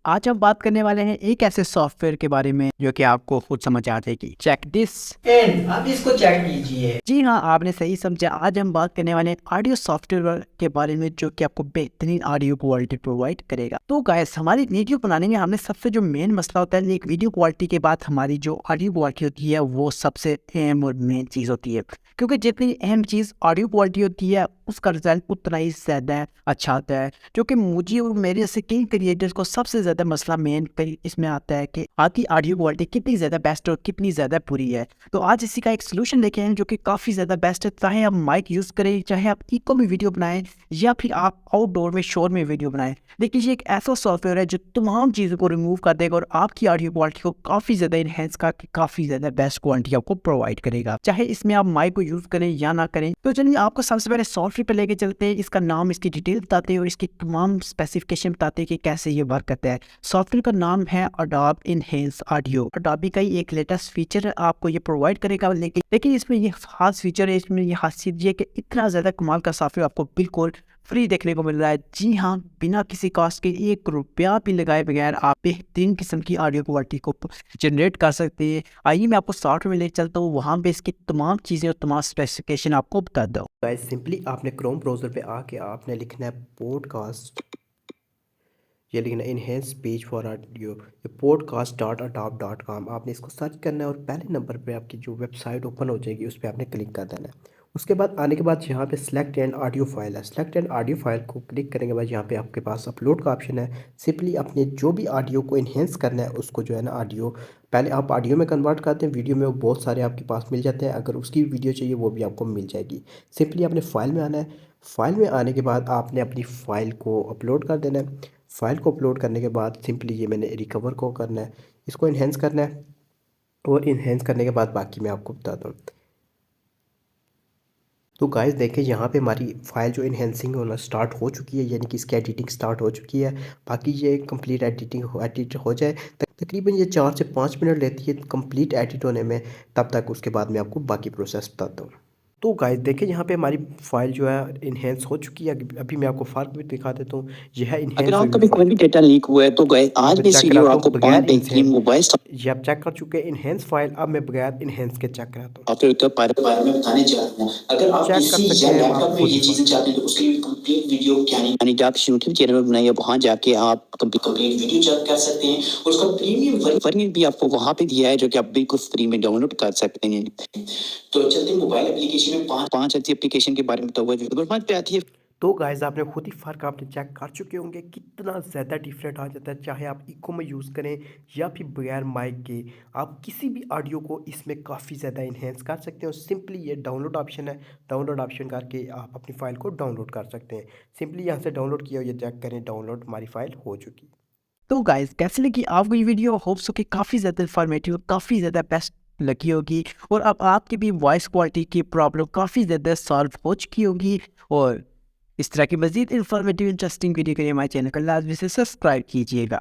आज हम बात करने वाले हैं एक ऐसे सॉफ्टवेयर के बारे में जो कि आपको खुद समझ आ जाएगी। चेक दिस एंड आप इसको चेक कीजिए। जी हाँ, आपने सही समझा। आज हम बात करने वाले हैं ऑडियो सॉफ्टवेयर के बारे में जो कि आपको बेहतरीन ऑडियो क्वालिटी प्रोवाइड करेगा। तो गाइस, हमारी वीडियो बनाने में हमने सबसे जो मेन मसला होता है, एक वीडियो क्वालिटी के बाद हमारी जो ऑडियो क्वालिटी होती है वो सबसे अहम और मेन चीज़ होती है, क्योंकि जितनी अहम चीज़ ऑडियो क्वालिटी होती है उसका रिजल्ट उतना ही ज़्यादा अच्छा आता है। जो कि मुझे और मेरे से कई क्रिएटर्स को सबसे ज़्यादा मसला मेन इसमें आता है कि आपकी ऑडियो क्वालिटी कितनी ज़्यादा बेस्ट और कितनी ज़्यादा बुरी है। तो आज इसी का एक सोल्यूशन लेके आए जो कि काफ़ी ज़्यादा बेस्ट है। चाहे आप माइक यूज़ करें, चाहे आप इको में वीडियो बनाएं या फिर आप आउटडोर में शोर में वीडियो बनाएं, लेकिन ये एक ऐसा सॉफ्टवेयर है जो तमाम चीज़ों को रिमूव कर देगा और आपकी ऑडियो क्वालिटी को काफ़ी ज़्यादा इनहेंस करके काफ़ी ज़्यादा बेस्ट क्वालिटी आपको प्रोवाइड करेगा, चाहे इसमें आप माइक को यूज़ करें या ना करें। तो चलिए आपको सबसे पहले सॉफ्टवेयर पे लेके चलते हैं, इसका नाम, इसकी डिटेल बताते हैं और इसकी तमाम स्पेसिफिकेशन बताते हैं कि कैसे ये वर्क करता है। सॉफ्टवेयर का नाम है Adobe Enhance Audio। Adobe का ही एक लेटेस्ट फीचर आपको ये प्रोवाइड करेगा, लेकिन इसमें ये खास फीचर है, इसमें ये खासियत ये कि इतना ज़्यादा कमाल का सॉफ्टवेयर आपको बिल्कुल फ्री देखने को मिल रहा है। जी हाँ, बिना किसी कॉस्ट के 1 रुपया भी लगाए बगैर आप बेहतरीन किस्म की ऑडियो क्वालिटी को जनरेट कर सकते हैं। आइए मैं आपको सॉफ्टवेयर में ले चलता हूँ, वहाँ पे इसकी तमाम चीज़ें और तमाम स्पेसिफिकेशन आपको बता दूँ। गाइस, सिंपली आपने क्रोम ब्राउज़र पे आके आपने लिखना है पॉडकास्ट, ये लिखना है इनहेंस पेज फॉर ऑडियो, ये podcast.adobe.com। आपने इसको सर्च करना है और पहले नंबर पे आपकी जो वेबसाइट ओपन हो जाएगी उस पर आपने क्लिक कर देना है। उसके बाद आने के बाद यहाँ पे सेलेक्ट एंड ऑडियो फाइल है, सेलेक्ट एंड ऑडियो फाइल को क्लिक करने के बाद यहाँ पे आपके पास अपलोड का ऑप्शन है। सिंपली अपने जो भी ऑडियो को इन्हेंस करना है उसको जो है ना, ऑडियो पहले आप ऑडियो में कन्वर्ट करते हैं, वीडियो में वो बहुत सारे आपके पास मिल जाते हैं। अगर उसकी वीडियो चाहिए वो भी आपको मिल जाएगी। सिंपली आपने फ़ाइल में आना है, फ़ाइल में आने के बाद आपने अपनी फ़ाइल को अपलोड कर देना है। फ़ाइल को अपलोड करने के बाद सिंपली ये मैंने रिकवर को करना है, इसको इन्हेंस करना है और इन्हेंस करने के बाद बाकी मैं आपको बताता हूँ। तो गाइस देखिए, यहाँ पे हमारी फ़ाइल जो इन्हेंसिंग होना स्टार्ट हो चुकी है, यानी कि इसकी एडिटिंग स्टार्ट हो चुकी है। बाकी ये कंप्लीट एडिट हो जाए तकरीबन ये 4 से 5 मिनट लेती है कंप्लीट एडिट होने में। तब तक उसके बाद मैं आपको बाकी प्रोसेस बताता हूँ। तो गाइस देखिए, यहाँ पे हमारी फ़ाइल जो है इन्हेंस हो चुकी है। अभी मैं आपको फ़र्क भी दिखा देता हूँ। ये है अगर इन्हेंस हुई आपका हुई भी कोई भी फ़ाइल। डेटा लीक हुआ है तो गए आज मैं मैं इस चेक वीडियो कराता आपको हूँ बगैर 5 बेहतरीन मोबाइल ये आप चेक कर चुके हैं इन्हेंस फाइल। अब मैं बगैर इन्हेंस के चेक कराता हूँ। सॉफ्टवेयर के बारे में बताने जा रहा हूँ। अगर आप चेक कर किसी सकते या हैं आप लैपटॉप में खुद ये ही चीज़ें फाइल। चाहते हैं तो उसके लिए कंप्लीट वीडियो यानी कि आप यूट्यूब चैनल में बनाइए, वहाँ जाके आप कंप्लीट वीडियो चेक कर सकते हैं और उसका प्रीमियम वर्जन भी आपको वहाँ पे दिया है जो कि आप बिल्कुल फ्री में डाउनलोड कर सकते हैं। तो चलते मोबाइल एप्लीकेशन में पाँच ऐसी एप्लीकेशन के बारे में बताऊंगा जो नंबर 5 पे आती है। तो गाइस, आपने खुद ही फ़र्क आपने चेक कर चुके होंगे कितना ज़्यादा डिफरेंट आ जाता है। चाहे आप इको में यूज़ करें या फिर बगैर माइक के, आप किसी भी ऑडियो को इसमें काफ़ी ज़्यादा इन्हेंस कर सकते हैं। और सिंपली ये डाउनलोड ऑप्शन है, डाउनलोड ऑप्शन करके आप अपनी फ़ाइल को डाउनलोड कर सकते हैं। सिंपली यहाँ से डाउनलोड किया, ये चेक करें डाउनलोड, हमारी फ़ाइल हो चुकी है। तो गाइस, कैसे लगी आपको ये वीडियो? होप सो कि काफ़ी ज़्यादा इन्फॉर्मेटिव, काफ़ी ज़्यादा बेस्ट लगी होगी और अब आपकी भी वॉइस क्वालिटी की प्रॉब्लम काफ़ी ज़्यादा सॉल्व हो चुकी होगी। और इस तरह की मज़ीद इन्फॉर्मेटिव इंटरेस्टिंग वीडियो के लिए हमारे चैनल को लाजमी से सब्सक्राइब कीजिएगा।